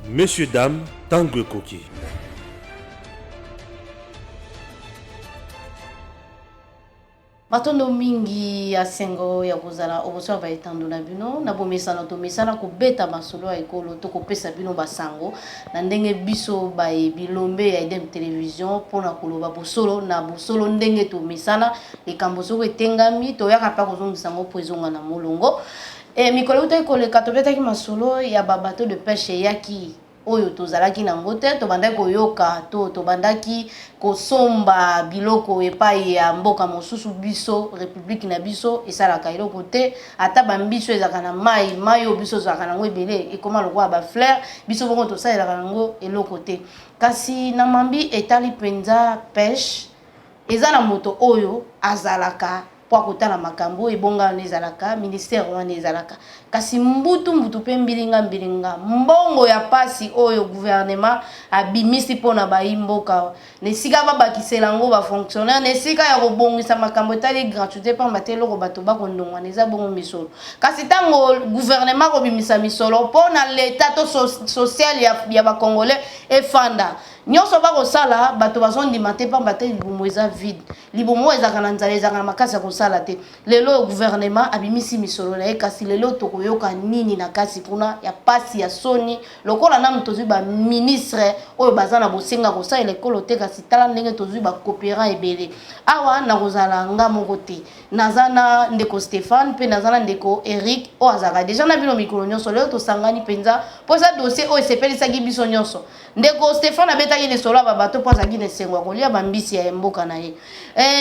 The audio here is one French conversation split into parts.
Messieurs, dames, Tangue Koki. Matondo mingi ya sengo ya kozala oboso ba etando na bino na bomesana to mesana ko beta masolo ya ekolo to ko pesa bino basango na ndenge biso ba bilombe ya idem television pona koloba bosolo na bosolo ndenge to mesana likambo soko etengami to yaka pa kozongisa ngo poezonga na molongo mikolo uta ekoleka to beta ki masolo ya babato de pêche yaki oyo tozalaki na ngote to bandaki koyoka to bandaki kosomba biloko epai ya mboka mosusu biso république na biso esalaka eloko te ata bambiso ezalaka na mai oyo biso ezalaka nango ebele ekoma lokola ba fleur biso bongo tosalelaka nango eloko te kasi na mambi etali mpenza pêche eza na moto oyo azalaka po akotala makambo ebonga nezalaka ministère wana ezalaka kasi mbutu pe mbilinga mbongo ya pasi oyo gouvernement abimisi pona baimboka nesika babakisela ngo ba fonctionnaire nesika ya kobongisa makambo etali gratuité pa matelo ko bato bakondongwa neza bongo misolo kasi tango gouvernement ko bimisa misolo pona l'état to social ya ba congolais efanda nyonso bakosala bato bazondima te pamba te libumu eza vide libumu ezaka na nzala ezaka na makasi ya kosala te lelo gouvernement abimisi misolo na ye kasi lelo tokoyoka nini na kasi kuna ya pasi ya soni lokola na mtozwi ba ministre oyo baza na bosenga kosalela ekolo te kasi tala ndenge tozwi ba coopérant ebele awa na kozala nga moko te naza na ndeko Stéphane mpe naza na ndeko Eric oyo azalaka deja na bino mikolo nyonso lelo tosangani mpenza mpo eza dossier oyo esepelisaki biso nyonso ndeko Stéphane abetaki lisolo ya babato mpo azalaki na esengo ya kolia bambisi ya mboka na ye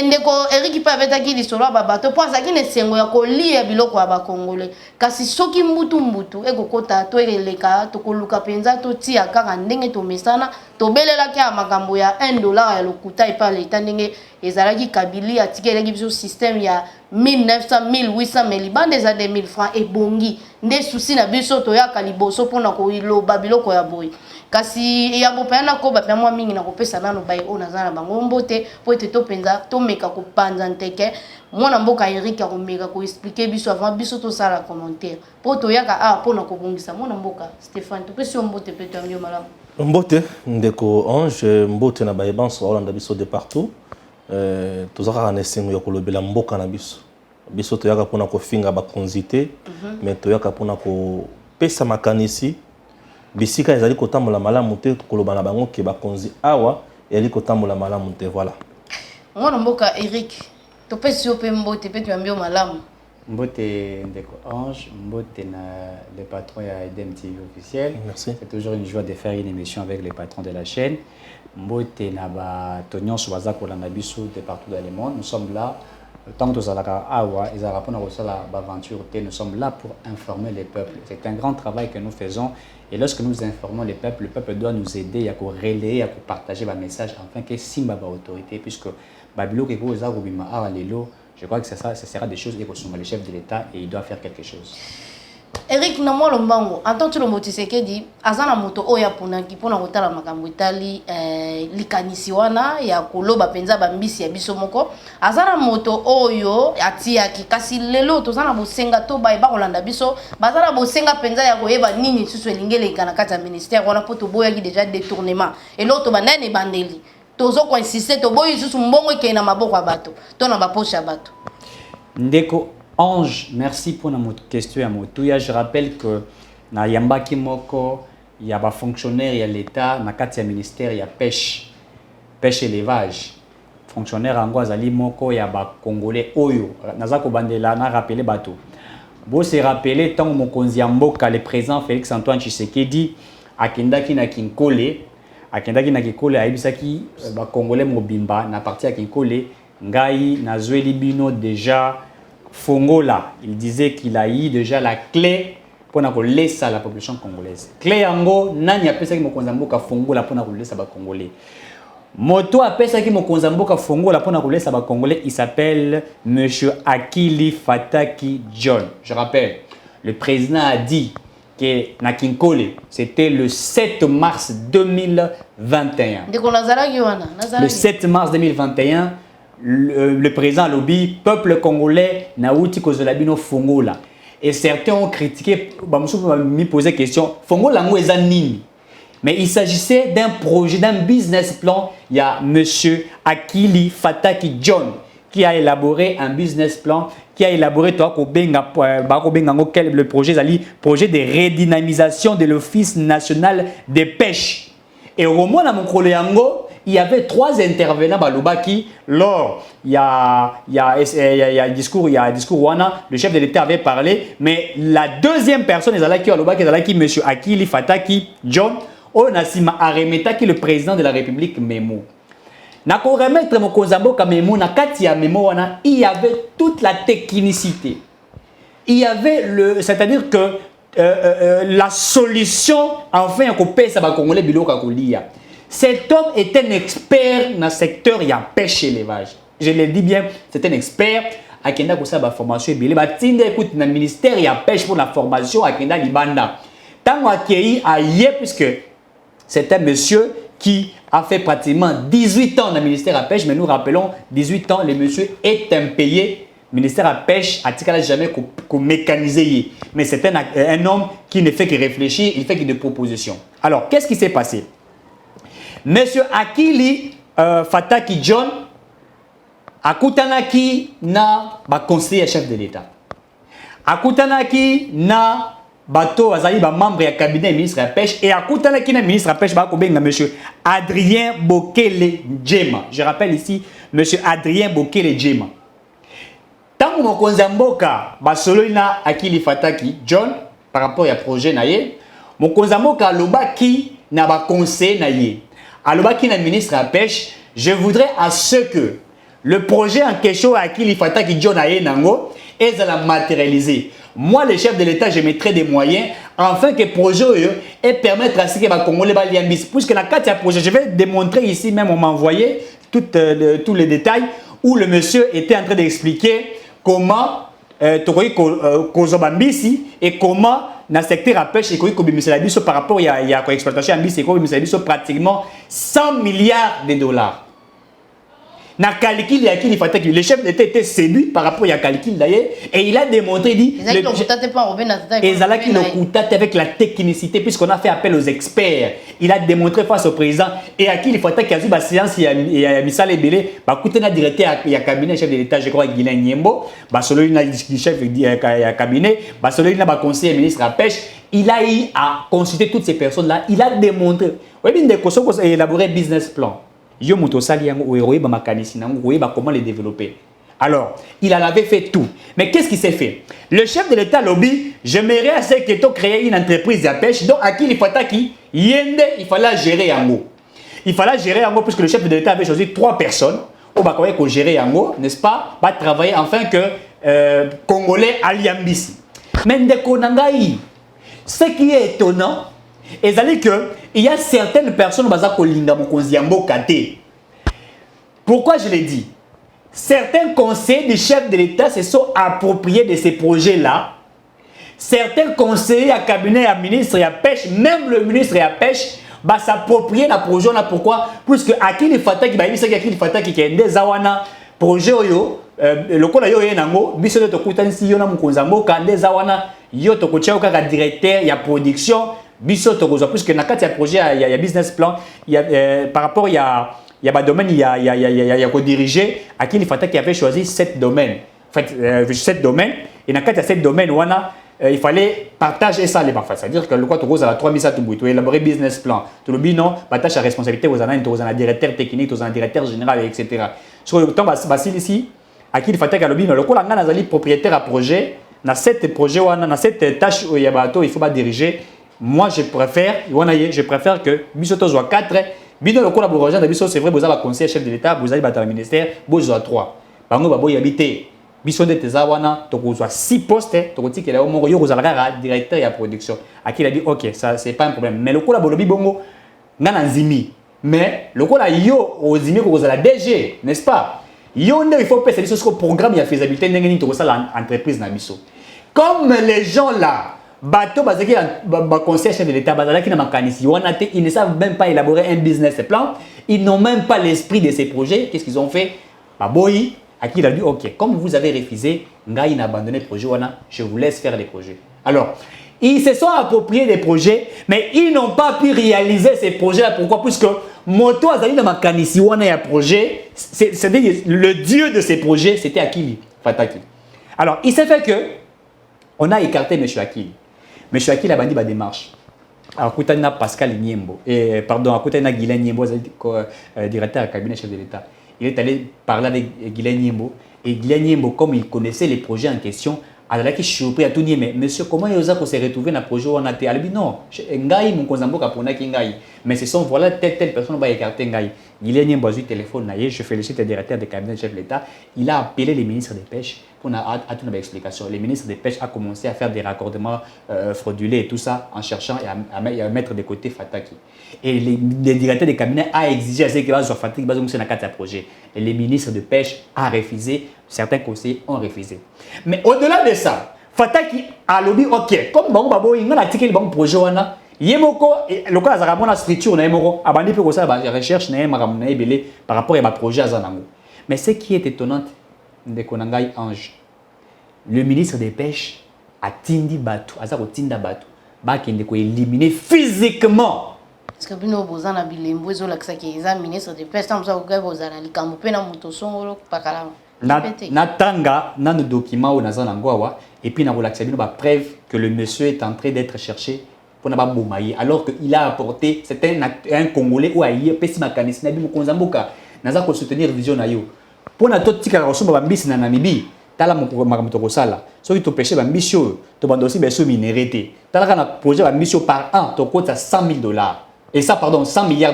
ndeko Eric mpe abetaki lisolo ya babato mpo azalaki na esengo ya kolia biloko ya bakongole kasi soki mbutu ekokota to eleka tokoluka mpenza totia kaka ndenge tomesana tobelelaki ya makambo ya $1 ya lokuta epai leta ndenge ezalaki kabili atikelaki biso système ya 1900 1800 mais libande eza 2000 francs ebongi nde susi na biso toyaka liboso mpona koiloba biloko ya boye kasi ya bopena ko bapya mwa mingi na kopesa nano baye o naza na bango mbote po ete topenza tomeka kopanza nteke mwana mboka Eric akomeka ko expliquer biso avant biso to sala commentaire po toyaka pona kobongisa mwana mboka Stéphane topesi mbote pe to amyo malamu mbote ndeko Ange mbote na bayebanso olanda biso de partout tozaka na esengo ya kolobela mboka na biso toyaka pona kofinga bakonzi te mais toyaka pona kopesa makanisi bisika ezali kotambola malamu te koloba na bango ke bakonzi awa ezali kotambola malamu te voilà mwana mboka Eric topesi yo pe mbote pe tuyambio malamu mbote ndeko Ange mbote na le patron ya Idem TV officiel. Merci. C'est toujours une joie de faire une émission avec les patrons de la chaîne mbote na ba tonyon sobaza kolanda biso de partout dans le monde. Nous sommes là tant que tozalaka awa ezalaka pona kosala baventure te. Nous sommes là pour informer les peuples. C'est un grand travail que nous faisons et lorsque nous informons les peuples, le peuple doit nous aider à relayer, à partager les messages afin que simba ba autorité puisque babilo ke ko ezako bima awa lelo. Je crois que ce sera des choses qui consomment le chef de l'État et il doit faire quelque chose. Eric Namolo Mbango, en tant que le Motissekedi, azana moto oya ponaki pona kotala makambo itali likanisi wana ya koloba penza bambisi ya biso moko azana moto oyo atiaki kasi lelo tozana bosenga to ba kolanda biso bazana bosenga penza ya koyeba nini susu elingele na kati ya ministère wana poto boyaki déjà détournement et l'autre bandane bandeli tozo ko insister to boyi susu mbongo ke na maboko ya bato to na bapoche ya bato ndeko Ange, merci pour notre question à Moutouya. Je rappelle que na Yambaki Moko, il y a des fonctionnaires, il y a l'État, na katia ministère, il y a pêche élevage. Fonctionnaire Angwazali Moko, il y a des Congolais Oyo. Nazako Bandela, na rappelé bateau. Bon, c'est rappelé tant que Mokonzi Mboka, le président Félix Antoine Tshisekedi, Akendaki na Kinkole, Akendaki na Kinkole, Aibisaki, ba Congolais Mobimba, na parti à Kinkole, Ngai, na Zweli Bino déjà. Fongola, il disait qu'il a eu déjà la clé pour laisser la population congolaise. Clé yango, nani a pensé que Mokonzamboka Fongola pour laisser les Congolais. Moto a pensé que Mokonzamboka Fongola pour laisser les Congolais, il s'appelle Monsieur Akili Fataki John. Je rappelle, le président a dit que Nakinkole, c'était le 7 mars 2021. Le 7 mars 2021. Le président lobby peuple congolais na outi kozolabino Fongola et certains ont critiqué ba musu mi poser question Fongola ngo eza nini Mais il s'agissait d'un projet, d'un business plan. Il y a M. Akili Fataki John qui a élaboré un business plan, qui a élaboré le projet de redynamisation de l'Office national des pêches. Et au moment où il y avait 3 intervenants Balubaki. Lors il y a un discours Wana, le chef de l'État avait parlé, mais la deuxième personne qui M. Akili Fataki John Onasima Aremeta qui est le président de la République Memo. Nako remettre mon Kozamboka Memo na kati ya Memo wana, il y avait toute la technicité. Il y avait c'est-à-dire que la solution enfin qu'on paye ça va congolais biloka kolia. Cet homme est un expert dans le secteur de la pêche et l'élevage. Je le dis bien, c'est un expert. Akenda ko sa ba formation ebele ba tinda écoute dans le ministère de la pêche pour la formation Akenda Libanda. Tant accueilli ailleurs puisque c'est un monsieur qui a fait pratiquement 18 ans dans le ministère de la pêche, mais nous rappelons 18 ans, le monsieur est impayé. Le ministère de la pêche a jamais mécanisé. Mais c'est un homme qui ne fait que réfléchir, il fait que des propositions. Alors, qu'est-ce qui s'est passé? Monsieur Akili Fataki John akutanaki na conseiller chef de l'État. Akutanaki na bato azali ba membre ya cabinet ministre de la pêche et akutanaki na ministre de la pêche ba ko benga monsieur Adrien Bokele Djema. Je rappelle ici monsieur Adrien Bokele Djema. Tango mokonzi mboka basolo na Akili Fataki John par rapport au projet na ye, mokonzi mboka lobaki na ba conseiller na ye. Alobaki na ministre de la pêche, je voudrais à ce que le projet en question Akili Fataki John a nango et ça la matérialiser. Moi, le chef de l'État, je mettrai des moyens afin que le projet et permettre à ce que les Congolais liambis. Puisque la carte à projet, je vais démontrer ici même, on m'a envoyé tous les détails où le monsieur était en train d'expliquer comment Kozobambisi et comment dans le secteur à pêche par rapport à l'exploitation de pratiquement 100 milliards de dollars. Na calcul le chef d'État était séduit par rapport à calcul d'ailleurs et il a démontré avec la technicité puisqu'on a fait appel aux experts. Il a démontré face au président et à qui il faut qu'il y ait une séance et à Missal Ebele, bah écoutez na directeur il y a cabinet chef de l'État je crois Guilain Nyembo, bah celui na chef de cabinet, bah celui na conseiller ministre de la pêche, il a eu à consulter toutes ces personnes là, il a démontré. Oui bien de Kosovo a élaboré business plan. Comment les développer. Alors, il en avait fait tout. Mais qu'est-ce qui s'est fait? Le chef de l'État lobby, j'aimerais à ce que tu crées une entreprise de pêche. Donc, à qui il fallait gérer en haut. Il fallait gérer en haut puisque le chef de l'État avait choisi 3 personnes. On va gérer en haut, n'est-ce pas? Va travailler enfin que Congolais Aliambisi. Mais ce qui est étonnant, c'est qu'il y a certaines personnes qui ont été. Pourquoi je l'ai dit? Certains conseillers du chef de l'État se sont appropriés de ces projets-là. Certains conseillers à cabinet à ministre de la pêche, même le ministre de la pêche, va s'approprier de projet là. Pourquoi? Puisque Akili Fataki, Akili Fataki qui est des awana projet le kola yo yenango biso to kutanisi yo na mukonza mboka des awana yo to kocha ka directeur ya production biso to kozo puisque na kati ya projet il y a business plan il y a par rapport il y a ba domaine il y a ko diriger Akili Fataki qui avait choisi 7 domaines en fait 7 domaines et na kati ya 7 domaines wana il fallait partager ça les parfaits, c'est-à-dire que le quoi tu cause à la 3000 ça tu élaborer business plan tu le binon partage à responsabilité aux un directeur technique aux un directeur général etc. Sur le temps Basile ici Akili Fataki le binon le quoi là nazali propriétaire à projet dans cette projet wana dans cette tâche il y a bateau il faut pas diriger. Moi je préfère que bisoto soit 4 binon le collaborateur de biso c'est vrai vous avez conseiller chef de l'État vous avez battu ministère vous avez 3 bango babo y habiter biso de tezawana to kozwa 6 postes to kotikela au moko yo kozalaka directeur ya production Akili a dit OK ça c'est pas un problème mais le collaborateur bongo ngana nzimi mais le colla yo ozimi ko kozala DG n'est-ce pas yo il faut passer sur ce programme ya faisabilité ndenge to kosala entreprise na biso comme les gens là bateau bazaki ba conseiller chef de l'État bazalaki na makanisi wana te ils ne savent même pas élaborer un business plan ils n'ont même pas l'esprit de ces projets qu'est-ce qu'ils ont fait baboyi Akili a dit OK comme vous avez refusé ngai na abandonné le projet wana je vous laisse faire les projets alors ils se sont appropriés des projets, mais ils n'ont pas pu réaliser ces projets-là. Pourquoi? Puisque Moto Azali dans Makanisi, on a un projet, c'est-à-dire le dieu de ces projets, c'était Akili Fataki. Alors, il s'est fait que on a écarté M. Akili. M. Akili a bandi ma démarche. Alors, Koutana Pascal Niembo, pardon, Koutana Guilain Niembo, directeur du cabinet chef de l'État. Il est allé parler avec Guilain Niembo. Et Guilain Niembo, comme il connaissait les projets en question, alors là, je suis surpris à tout dire, mais monsieur, comment il a s'est retrouvé dans le projet où on a été? Il a dit non, Ngaï, mon Kozambo, mais ce sont voilà telle personne va écarter Ngaï. Il a un téléphone, je félicite le directeur du cabinet chef de l'État. Il a appelé les ministres des Pêches pour une explication. Les ministres des Pêches ont commencé à faire des raccordements fraudulés et tout ça en cherchant et à mettre de côté Fataki. Et le directeur du cabinet a exigé à ce qu'il va sur Fataki, dans un projet. Et les ministres de Pêche ont refusé, certains conseillers ont refusé. Mais au-delà de ça, Fataki a lobby, ok, comme Babo, il a articulé le projet. Yemoko, le cas de la structure, abandonné pour ça, la recherche par rapport à projet à Zanango. Mais ce qui est étonnant de Konangai Ange, le ministre des Pêches a tindi Batu, a tinda Batu, qui est éliminé physiquement. Parce que nous avons besoin de bilembo, ils ont l'accès qui est ministre des Pêches, nous avons besoin de likambo, na mutoson, pakala. Na tanga, na nos documents na Zanangoa, et puis na relaxé, nous avons preuve que le monsieur est en train d'être cherché. Alors qu'il a apporté, c'était un Congolais ou ailleurs, Pessimakanis, Nabi Mukonzamboka, Naza pour soutenir vision Nayo. Pour na tot tika raso bambis na Namibie, tala makamotoko sala. So tu pêcher bambisio, to bandosi beso minérité. Tala kana projet bambisio par an, to coûte à $100,000. Et ça, pardon, $100 milliards.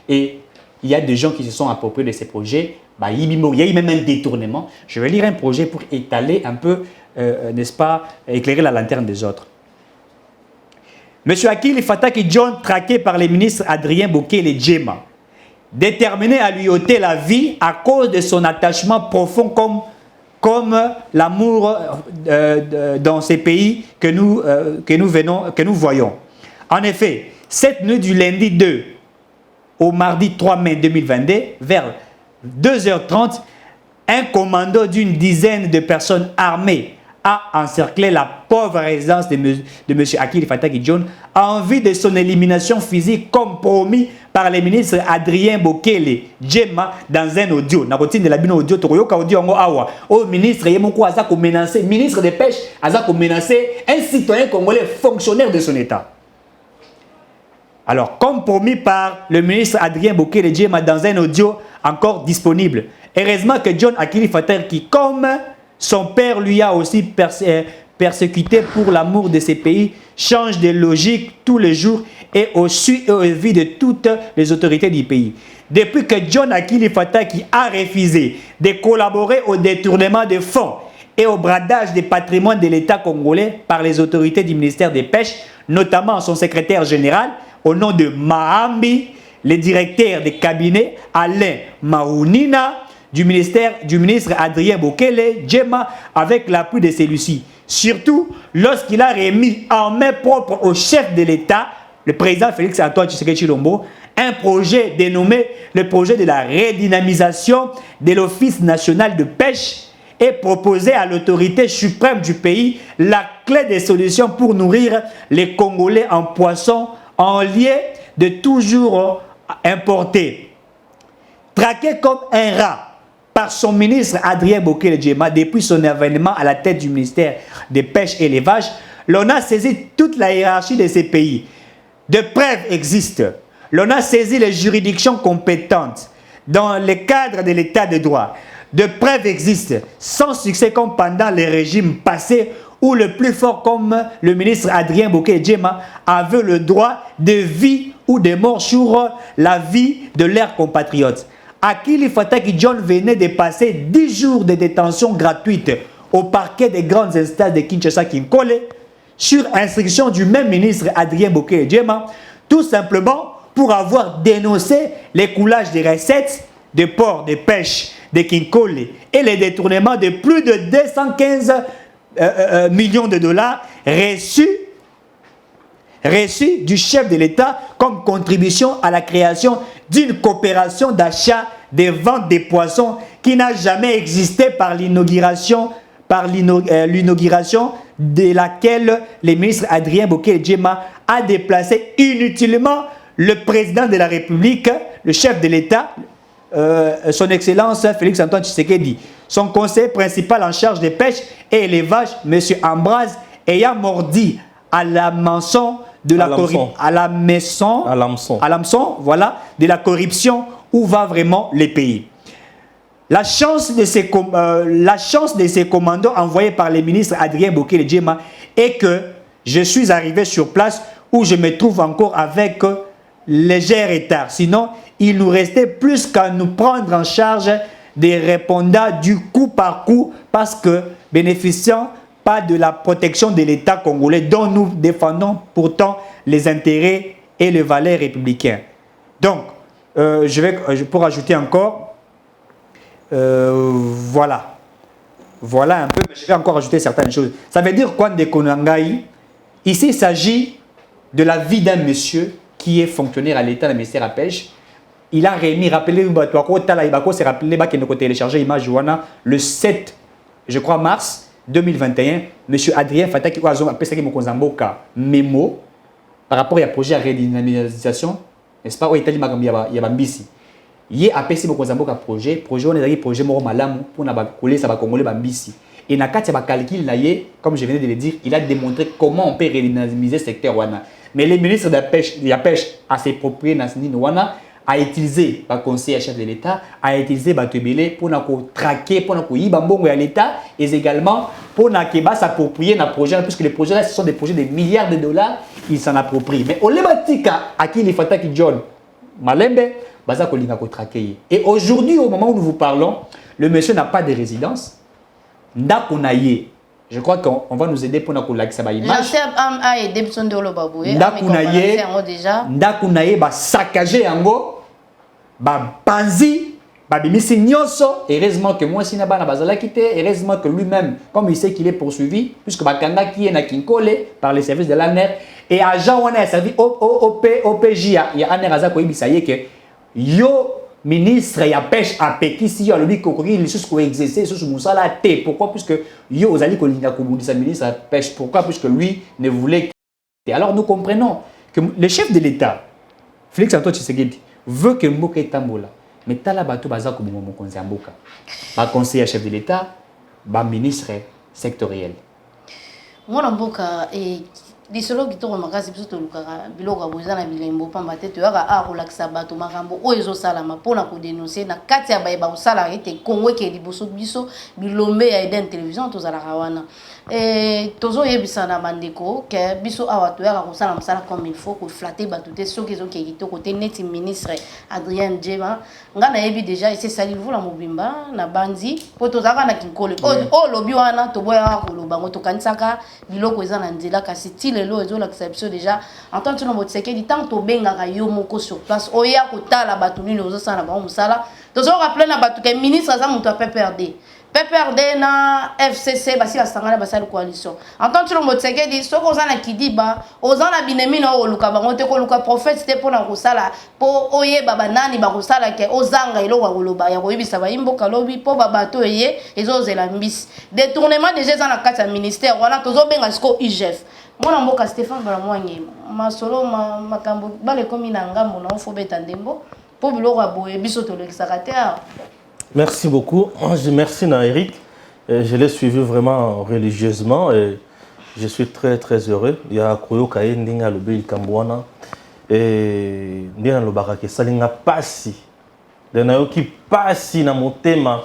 Et il y a des gens qui se sont appropriés de ces projets. Bah, il y a eu même un détournement. Je vais lire un projet pour étaler un peu, n'est-ce pas, éclairer la lanterne des autres. Monsieur Akili Fataki John, traqué par les ministres Adrien Bokele et Djema, déterminé à lui ôter la vie à cause de son attachement profond comme l'amour dans ces pays que nous voyons. En effet, cette nuit du lundi 2 au mardi 3 mai 2022, vers 2h30, un commando d'une dizaine de personnes armées a encerclé la pauvre résidence de M. Akili Fataki John en vue de son élimination physique comme promis par les ministres Adrien Bokele Djema dans un audio. Na routine de la bino audio, Tokoyoka audio ngo awa. Au ministre Yemoko Azako menacé, ministre des Pêches Azako menacé un citoyen congolais fonctionnaire de son État. Alors, comme promis par le ministre Adrien Bokele Djema dans un audio encore disponible. Heureusement que John Akili Fataki, comme son père lui a aussi persécuté pour l'amour de ses pays, change de logique tous les jours et au su et au vu de toutes les autorités du pays. Depuis que John Akili Fataki a refusé de collaborer au détournement de fonds et au bradage des patrimoines de l'État congolais par les autorités du ministère des Pêches, notamment son secrétaire général, au nom de Mahambi, le directeur des cabinets Alain Maounina, du ministre Adrien Bokele Djema avec l'appui de celui-ci. Surtout lorsqu'il a remis en main propre au chef de l'État, le président Félix Antoine Tshisekedi Tshilombo, un projet dénommé le projet de la redynamisation de l'Office national de pêche et proposé à l'autorité suprême du pays la clé des solutions pour nourrir les Congolais en poissons en lien de toujours importés. Traqué comme un rat par son ministre Adrien Bokele Djema depuis son avènement à la tête du ministère des Pêches et l'Élevage, l'on a saisi toute la hiérarchie de ces pays. De preuves existent. L'on a saisi les juridictions compétentes dans le cadre de l'état de droit. De preuves existent, sans succès comme pendant les régimes passés où le plus fort comme le ministre Adrien Bokele Djema avait le droit de vie ou de mort sur la vie de leurs compatriotes. Akili Fataki John venait de passer 10 jours de détention gratuite au parquet des grandes instances de Kinshasa-Kinkole sur instruction du même ministre Adrien Bokele Djema, tout simplement pour avoir dénoncé l'écoulage des recettes des ports de pêche de Kinkole et les détournements de plus de 215 millions de dollars reçus du chef de l'État comme contribution à la création d'une coopération d'achat des ventes des poissons qui n'a jamais existé par l'inauguration par l'inauguration de laquelle le ministre Adrien Bokele-Djema a déplacé inutilement le président de la République, le chef de l'État, son Excellence Félix-Antoine Tshisekedi. Son conseiller principal en charge des pêches et élevage, M. Ambroise, ayant mordi à la maçon de la voilà, de la corruption où va vraiment les pays. La chance de ces commandos envoyés par le ministre Adrien Bokele-Djema est que je suis arrivé sur place où je me trouve encore avec léger retard. Sinon, il nous restait plus qu'à nous prendre en charge des répondants du coup par coup parce que bénéficiant pas de la protection de l'État congolais dont nous défendons pourtant les intérêts et les valeurs républicains. Donc, pour ajouter encore, voilà un peu, je vais encore ajouter certaines choses. Ça veut dire quoi, Ndekonangaï? Ici, il s'agit de la vie d'un monsieur qui est fonctionnaire à l'État, le ministère de la Pêche. Il a remis, rappelez-vous, c'est rappelé qu'il a téléchargé l'image le 7, je crois, mars 2021. M. Adrien Fataki a appelé Memo par rapport à un projet de redynamisation, n'est-ce pas? Il y a Bambisi. Il a appelé un projet, on a projet moro malamu pour coller ça Congolais Bambisi. Et dans le calcul, comme je venais de le dire, il a démontré comment on peut redynamiser le secteur wana. Mais le ministre de la Pêche a ses propres wana a utilisé le conseiller chef de l'État, a utilisé Batebele pour traquer, pour y à l'État et également pour s'approprier dans le projet, puisque les projets là, ce sont des projets de milliards de dollars, ils s'en approprient. Mais au Lebatika, à qui les Fataki John Malembe, et aujourd'hui, au moment où nous vous parlons, le monsieur n'a pas de résidence. Je crois qu'on va nous aider pour nous la image. Ndakunaye ba saccagé yango ba panzi ba bimisi nyonso. Heureusement que moi sina bana bazala quitté, heureusement que lui-même comme il sait qu'il est poursuivi puisque bakanga qui est na Kinkole par les services de l'ANER et agent on a servi OPJ il y a ANER aza ko ibisa que yo ministre ya pêche a pékisi yo lobi kokori les choses ko exercer sur musala té. Pourquoi? Puisque yo ozali ko linga ko bundisa ministre ya pêche. Pourquoi? Puisque lui ne voulait. Et alors nous comprenons que le chef de l'État Félix-Antoine Tshisekedi veut que Mboka Tambola mais tala bato baza ko bongo mokonzi ya mboka ba conseiller chef de l'État ba ministre sectoriel mwana mboka et lisolo kitoko makasi biso tolukaka biloko aboza na bilembo pamba te toyaka akolakisa bato makambo oyo ezosalama mpona kodenonse na kati ya bayeba kosalaka ete kongo eke liboso biso bilombe ya Eden Télévision tozalaka wana tozoyebisa na bandeko ke biso awa toyaka kosala mosala comme il faut koflate bato te soki ezokee kitoko te neti ministre Adrien Djema nga nayebi déjà esesali vula mobimba na bandi mpo tozalaka na kinkole oyo lobi wana toboyaka koloba ngo tokanisaka biloko eza na nzela kasi ti lelo ezolakisa biso déjà en tant que no Tshisekedi tant tobengaka yo moko sur place oya kotala bato nini ozosala na bango mosala tozorappele na bato ke ministre aza moto ya PPRD na FCC basi basangana basali coalition en tant que no Tshisekedi soko oza na kidiba oza na binemi na oluka bango te koluka prophète te pona kosala po oyeba banani bakosala ke ozanga eloko koloba ya koyebisa bayimboka lobi po babato eye ezozela mbisi détournement déjà za na kati ya ministère wana tozobenga siko IGF mwana mboka Stéphane Balamwanyi masolo makambo bale komi na ngambo na ofo beta ndembo po biloko aboye biso tolekisaka te. Merci beaucoup. Je merci na Eric. Je l'ai suivi vraiment religieusement et je suis très très heureux. Il y a Koyo Kaye Ndinga Lobe Kambouana et Ndina Lobaka ke salinga pasi. Dena yoki pasi na motema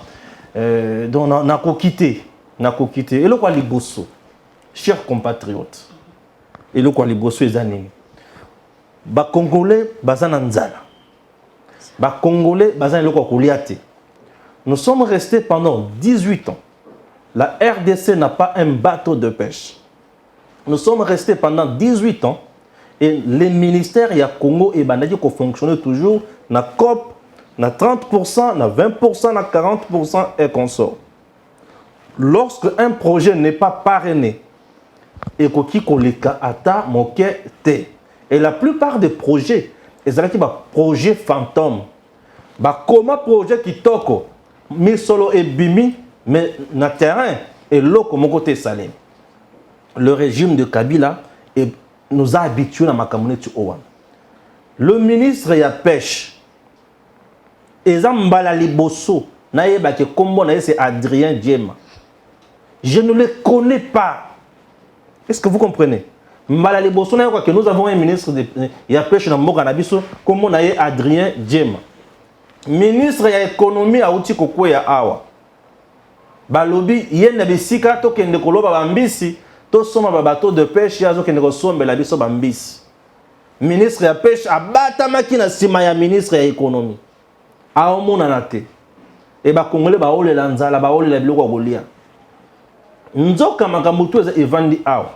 donc na kokité. Et le quoi liboso. Chers compatriotes. Et le quoi liboso ezanini. Ba Congolais bazana nzala. Ba Congolais bazana le quoi koliate. Nous sommes restés pendant 18 ans. La RDC n'a pas un bateau de pêche. Nous sommes restés pendant 18 ans et les ministères, il y a Congo et Banadi qui fonctionnent toujours, na COP, na 30%, na 20%, na 40% et consort. Lorsque un projet n'est pas parrainé, et koki koleka ata moke te. Et la plupart des projets, ils ont des projets fantômes. Comment projet qui toko mi solo et bimi mais na terrain Et l'autre, mon côté salé. Le régime de Kabila nous a habitués à ma communauté. Le ministre de la pêche, Ezambala Liboso, c'est Adrien Djema. Je ne le connais pas. Est-ce que vous comprenez? Mbala Liboso, nous avons un ministre de la pêche dans Mokanabiso, comme on a Adrien Djema. Ministre de l'économie à Outi Koko ya Awa. Balobi, yen na bisika to kende koloba bambisi, to soma babato de pêche yazo kende ko sombe la biso bambisi. Ministre ya pêche abata makina sima ya ministre ya économie. A omona na te. E ba kongole ba ole la nzala ba ole la biloko kolia. Nzoka makambutu eza evandi Awa.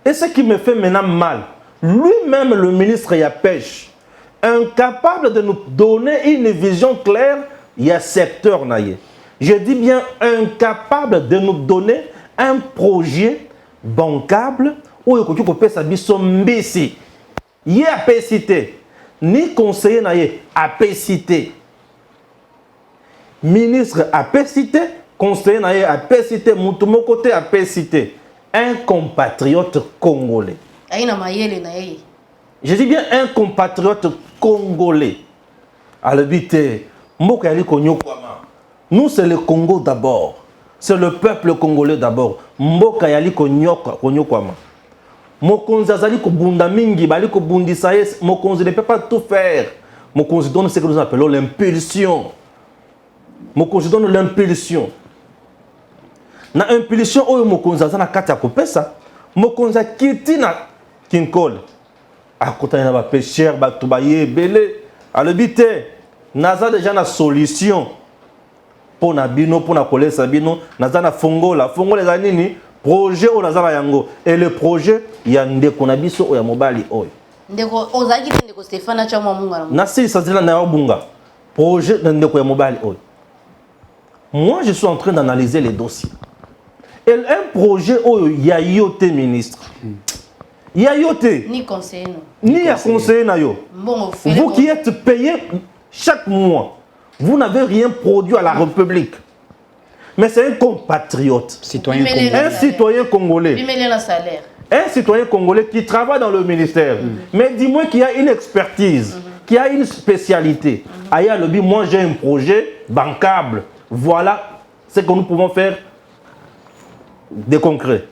Et ce qui me fait maintenant mal, lui-même le ministre ya pêche, incapable de nous donner une vision claire, il y a secteur naïe. Je dis bien incapable de nous donner un projet bancable où il faut que ça soit il y a cité ni conseiller naïe a cité ministre a cité conseiller naïe a cité mon côté a cité un compatriote congolais. Je dis bien un compatriote congolais. À l'habité, nous c'est le Congo d'abord. C'est le peuple congolais d'abord. Mboka yali konyokwama. Mokonzi azali kobunda mingi, bali kobundisa yes, Mokonzi ne peut pas tout faire. Mokonzi donne ce que nous appelons l'impulsion. Mokonzi donne l'impulsion. Na impulsion oyo Mokonzi azana kati ya kopesa, Mokonzi kiti na Kinkole. À côté de pêcheurs, batoubaye, belé, à l'habité, naza déjà na solution pour na bino, pour na coller sabino, naza na fongo la les anini projet au naza yango et le projet ya ndeko na biso ya mobali oyo. Ndeko ozaki ndeko Stéphane cha mwamunga. Na si ça zela na bunga. Projet na ndeko ya mobali oyo. Moi je suis en train d'analyser les dossiers. Et un projet oyo ya yoté ministre. Il y a yoté. Ni conseiller. Ni conseiller na yo. Vous qui êtes payé chaque mois, vous n'avez rien produit à la République. Mais c'est un compatriote. Citoyen congolais. Un citoyen congolais. Un citoyen congolais qui travaille dans le ministère. Mais dis-moi qu'il y a une expertise, qu'il y a une spécialité. Aya Lobby, moi j'ai un projet bancable. Voilà ce que nous pouvons faire de concret.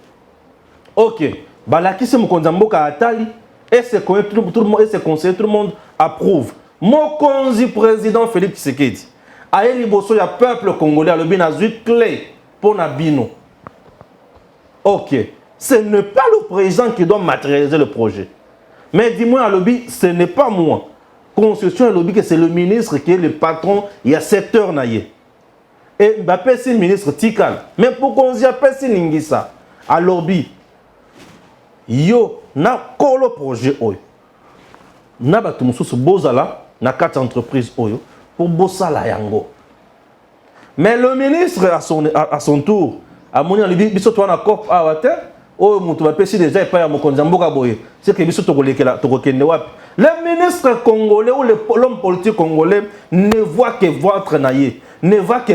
Ok. Balaki se Mokonzamboka Atali et c'est tout le monde et c'est conseillé, tout le monde approuve. Mokonzi président Félix Tshisekedi. Aye liboso ya peuple congolais a le bin azui clé pour Nabino. Ok, ce n'est pas le président qui doit matérialiser le projet. Mais dis-moi à l'obbi, ce n'est pas moi. Constitution à l'obbi que c'est le ministre qui est le patron, il y a 7 heures naïe. Et Mbappé c'est le ministre Tikal. Mais pourquoi on dit appelle c'est Lingisa à l'obbi? Yo, na kolo projet oyo. Na batu mususu bozala na 4 entreprises oyo pour bosala yango. Mais le ministre à son tour a moni en libi biso to na cop a wate oyo mutu ba pesi déjà et pas ya Mokonzi Mboka boye. C'est que biso to kolekela to kokende wapi. Le ministre congolais ou l'homme politique congolais ne voit que votre naïe, ne voit que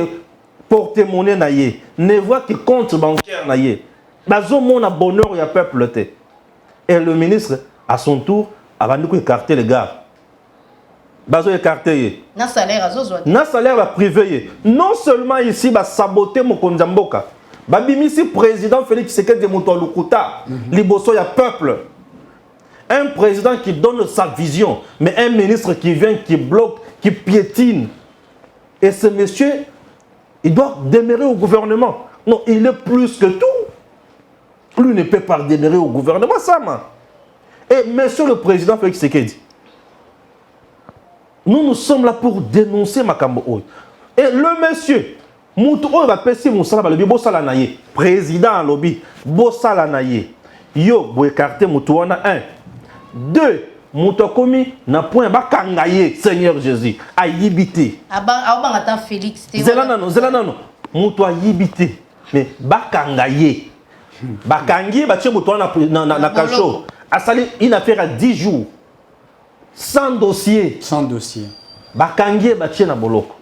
porte-monnaie naïe, ne voit que compte bancaire naïe. Bazo mon bonheur ya peuple te. Et le ministre, à son tour, a écarté les gars. Bazo écarté. Na salaire privé. Non seulement ici, va saboter Mokonzi Mboka. Babimisi président Félix Tshisekedi de Moutoualoukuta. Liboso ya peuple. Un président qui donne sa vision, mais un ministre qui vient, qui bloque, qui piétine. Et ce monsieur, il doit demeurer au gouvernement. Non, il est plus que tout. Plus ne peut pas demeurer au gouvernement, ça, man. Et monsieur le président Félix Tshisekedi, nous sommes là pour dénoncer Makambo. Et le monsieur, Moutou va passer mon salaire, le Bossala Naye, président à lobby, Bossala Naye, yo, vous écartez Moutouana 1. 2, Moutokomi n'a point bakangaye, Seigneur Jésus, à yibité. Abangata Félix, Zélanano, Moutoua yibité, mais bakangaye. Bakangi, baché Moutouana na cacho, a sali une affaire à 10 jours, sans dossier. Sans dossier. Bakangi, baché na boloko.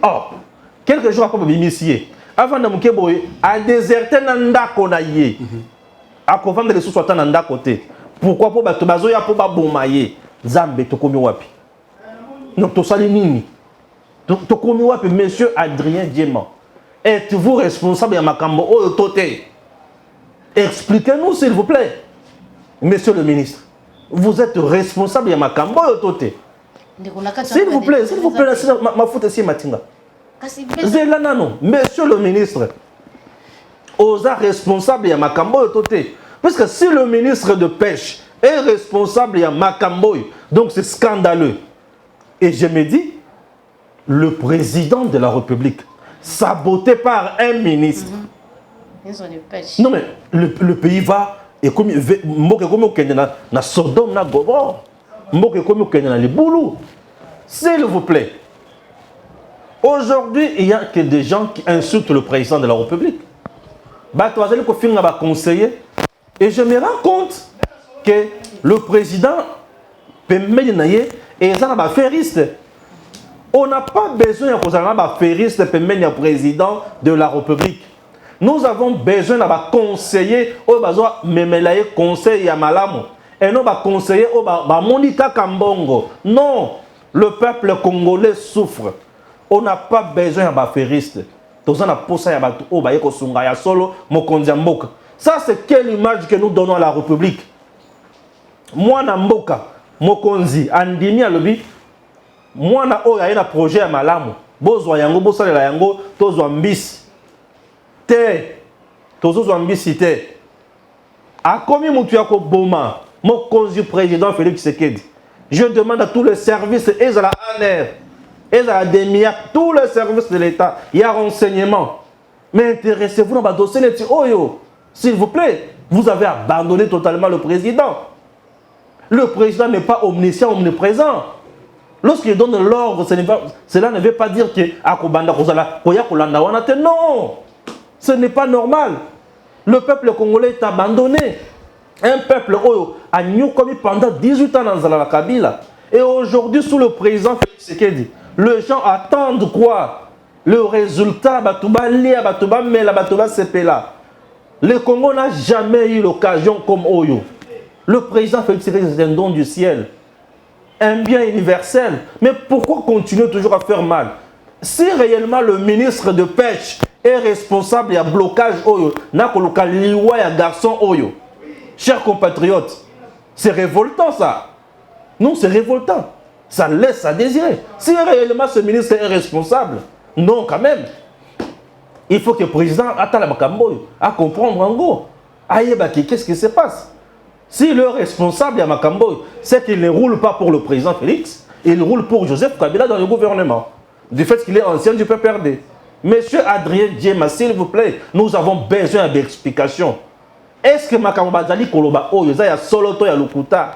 Or, quelques jours après, Bimisier, avant de Mukeboye, a déserté Nanda Konaye. A vendre les sous-soitants Nanda côté. Pourquoi pour Batobazo ya pour Babomaye? Zambe, Tokomi Wapi. Donc, Tosali Nini. Tokomi Wapi, monsieur Adrien Diema. Êtes-vous responsable de Makambo Oyotote? Expliquez-nous, s'il vous plaît. Monsieur le ministre, vous êtes responsable de Makambo Oyotote. S'il vous plaît, ma faute ici, Matinga. Monsieur le ministre, Oza responsable de Makambo Oyotote. Parce que si le ministre de Pêche est responsable de Makambo, donc c'est scandaleux. Et je me dis, le président de la République, saboté par un ministre. Non mais le pays va, et comme na Sodome, na Gomorrhe, na Liboulou. S'il vous plaît, aujourd'hui, il n'y a que des gens qui insultent le président de la République. Et je me rends compte que le président est un affairiste. On n'a pas besoin d'un affairiste un président de la République. Nous avons besoin d'un conseiller, conseiller à Malamo. Et non d'un conseiller à Monica Kambongo. Non, le peuple congolais souffre. On n'a pas besoin d'un affairiste. Ça, c'est quelle image que nous donnons à la République? Moi, Namboka, Mokonzi, Andimi Alobi, moi, na un projet à Malamu. Bozwa yango, bosalela yango, tozo ambisi. Tozo ambisi te. A combien moutuyako boma, Mokonzi président Félix Tshisekedi. Je demande à tous les services, et à la ANR, et à la DEMIAC, tous les services de l'État, il y a renseignement. Mais intéressez-vous dans le dossier de Oyo. S'il vous plaît, vous avez abandonné totalement le président. Le président n'est pas omniscient, omniprésent. Lorsqu'il donne l'ordre, cela ne veut pas dire que non, ce n'est pas normal. Le peuple congolais est abandonné. Un peuple a commis pendant 18 ans dans la Kabila. Et aujourd'hui, sous le président Félix Tshisekedi, les gens attendent quoi? Le résultat, le Congo n'a jamais eu l'occasion comme Oyo. Le président Félix Tshisekedi, c'est un don du ciel. Un bien universel. Mais pourquoi continuer toujours à faire mal? Si réellement le ministre de Pêche est responsable du blocage Oyo, n'a qu'au liwa ya garçon Oyo. Chers compatriotes, c'est révoltant ça. Non, c'est révoltant. Ça laisse à désirer. Si réellement ce ministre est responsable, non quand même. Il faut que le président attende à comprendre en gros. Qu'est-ce qui se passe? Si le responsable à Makamboy, c'est qu'il ne roule pas pour le président Félix, il roule pour Joseph Kabila dans le gouvernement. Du fait qu'il est ancien du PPRD. Monsieur Adrien Diema, s'il vous plaît, nous avons besoin d'explications. Est-ce que Makambazali Koloba Oyo, ya Soloto, ya Lukuta?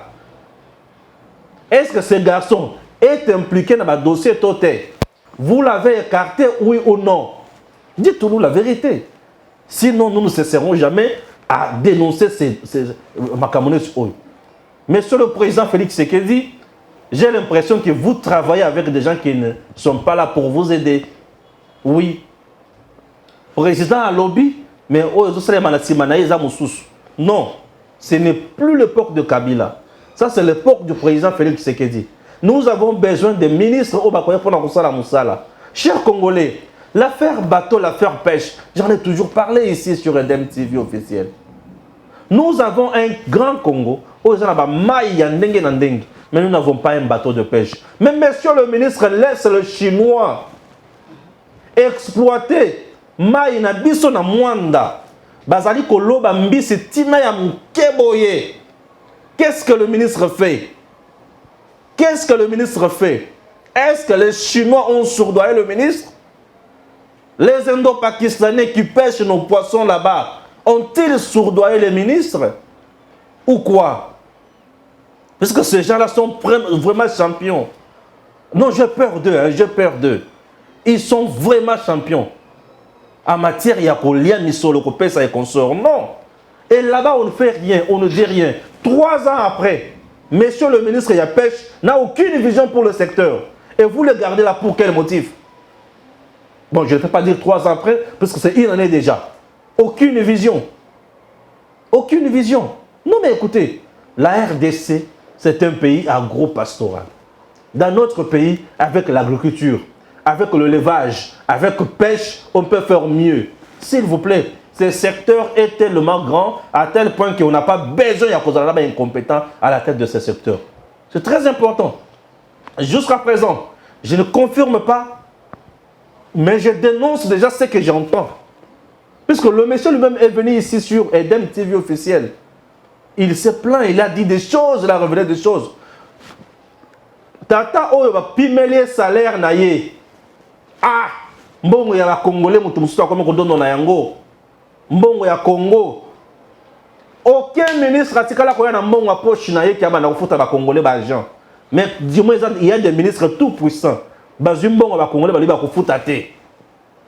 Est-ce que ce garçon est impliqué dans le dossier Toté? Vous l'avez écarté, oui ou non? Dites-nous la vérité. Sinon, nous ne cesserons jamais à dénoncer ces Makamones Oyo. Monsieur le président Félix Tshisekedi, j'ai l'impression que vous travaillez avec des gens qui ne sont pas là pour vous aider. Oui. Président à lobby, mais non, ce n'est plus l'époque de Kabila. Ça, c'est l'époque du président Félix Tshisekedi. Nous avons besoin des ministres au Bakoya pour la Moussala. Chers Congolais, l'affaire bateau, l'affaire pêche, j'en ai toujours parlé ici sur Edem TV officiel. Nous avons un grand Congo, mais nous n'avons pas un bateau de pêche. Mais monsieur le ministre, laisse le Chinois exploiter Maïna biso na Mwanda. Bazali koloba mbisi tima ya mukeboye. Qu'est-ce que le ministre fait? Qu'est-ce que le ministre fait? Est-ce que les Chinois ont sourdoyé le ministre? Les Indo-Pakistanais qui pêchent nos poissons là-bas, ont-ils sourdoyé les ministres? Ou quoi? Parce que ces gens-là sont vraiment champions. Non, j'ai peur d'eux, hein, j'ai peur d'eux. Ils sont vraiment champions. En matière, il y a Kolia, Misolo, Kopesa et consorts. Non. Et là-bas, on ne fait rien, on ne dit rien. 3 ans après, monsieur le ministre de la Pêche n'a aucune vision pour le secteur. Et vous le gardez là pour quel motif? Bon, je ne peux pas dire 3 ans après, parce que c'est une année déjà. Aucune vision. Aucune vision. Non mais écoutez, la RDC, c'est un pays agro-pastoral. Dans notre pays, avec l'agriculture, avec le levage, avec pêche, on peut faire mieux. S'il vous plaît, ce secteur est tellement grand à tel point qu'on n'a pas besoin d'un incompétent à la tête de ce secteur. C'est très important. Jusqu'à présent, je ne confirme pas, mais je dénonce déjà ce que j'entends. Puisque le monsieur lui-même est venu ici sur Edem TV officiel. Il s'est plaint, il a dit des choses, il a révélé des choses. Tata oyo va pimeler salaire na ye. Ah, mbongo ya Congolais mutu mususu akome kodono na yango. Mbongo ya Congo. Aucun ministre atikala koya na mbongo a poche na ye ki abana kofuta ba Congolais ba agent. Mais du moins il y a des ministres tout puissants. Bazu mbongo ba Congolais ba liba kofuta te.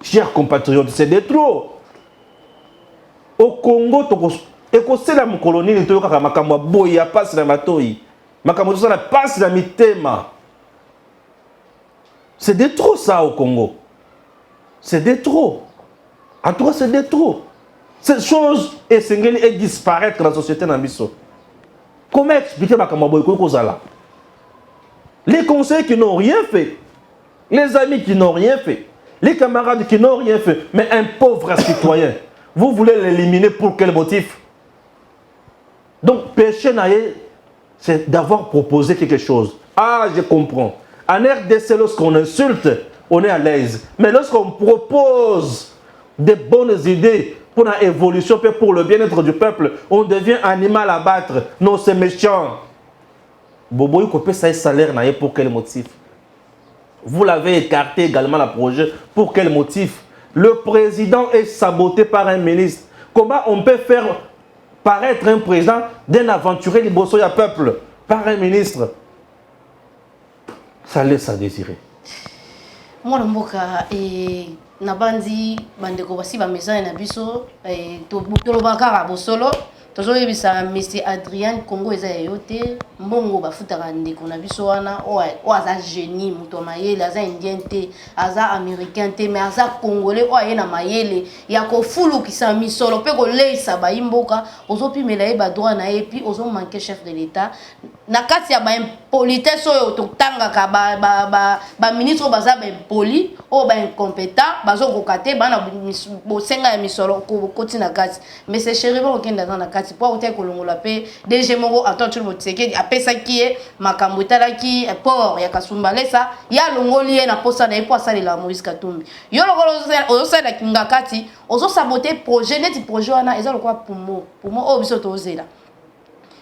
Chers compatriotes, c'est de trop. Au Congo ekosela mukoloni ni toyoka makambo boya passe na matoi. Makambo ça la passe na mitema. C'est de trop ça au Congo. C'est de trop. En tout cas, c'est de trop. Cette chose est disparaître dans la société Namiso. Comment expliquer makambo boya kozala? Les conseillers qui n'ont rien fait, les amis qui n'ont rien fait, les camarades qui n'ont rien fait, mais un pauvre citoyen, vous voulez l'éliminer pour quel motif? Donc, péché naïe, c'est d'avoir proposé quelque chose. Ah, je comprends. En RDC, lorsqu'on insulte, on est à l'aise. Mais lorsqu'on propose des bonnes idées pour la évolution, pour le bien-être du peuple, on devient animal à battre. Non, c'est méchant. Bobo, il peut ça salaire naïe pour quel motif? Vous l'avez écarté également le projet. Pour quel motif? Le président est saboté par un ministre. Comment on peut faire paraître un président d'un aventurier liboso ya peuple par un ministre? Ça laisse à désirer. Moi, mboka nabandi bandeko basi ba message na biso to lobaka bosolo tozoyebisa Monsieur Adrien Congo eza yote mbongo bafutaka ndeko na biso wana o aza génie muto mayele aza indien te aza américain te mais aza congolais o ayena mayele ya kofulukisa misolo pe koleisa ba imboka ozopimela ye ba droit na ye puis ozo manquer chef de l'état na kati ya ba impolitesse oyo totangaka ba ministre baza ba impoli o ba incompétent bazo kokate bana bosenga ya misolo koti na kati mais c'est chéri ba okenda na kati po ote kolongola pe DG moko Antoine Tshilombo Tshisekedi apesa ki makambo etalaki port ya Kasumbalesa ya longoli ye na posa na epo asalela Moïse Katumbi yo lokolo ozosala kinga kati ozo saboter projet neti projet wana eza lokwa pumo o biso tozela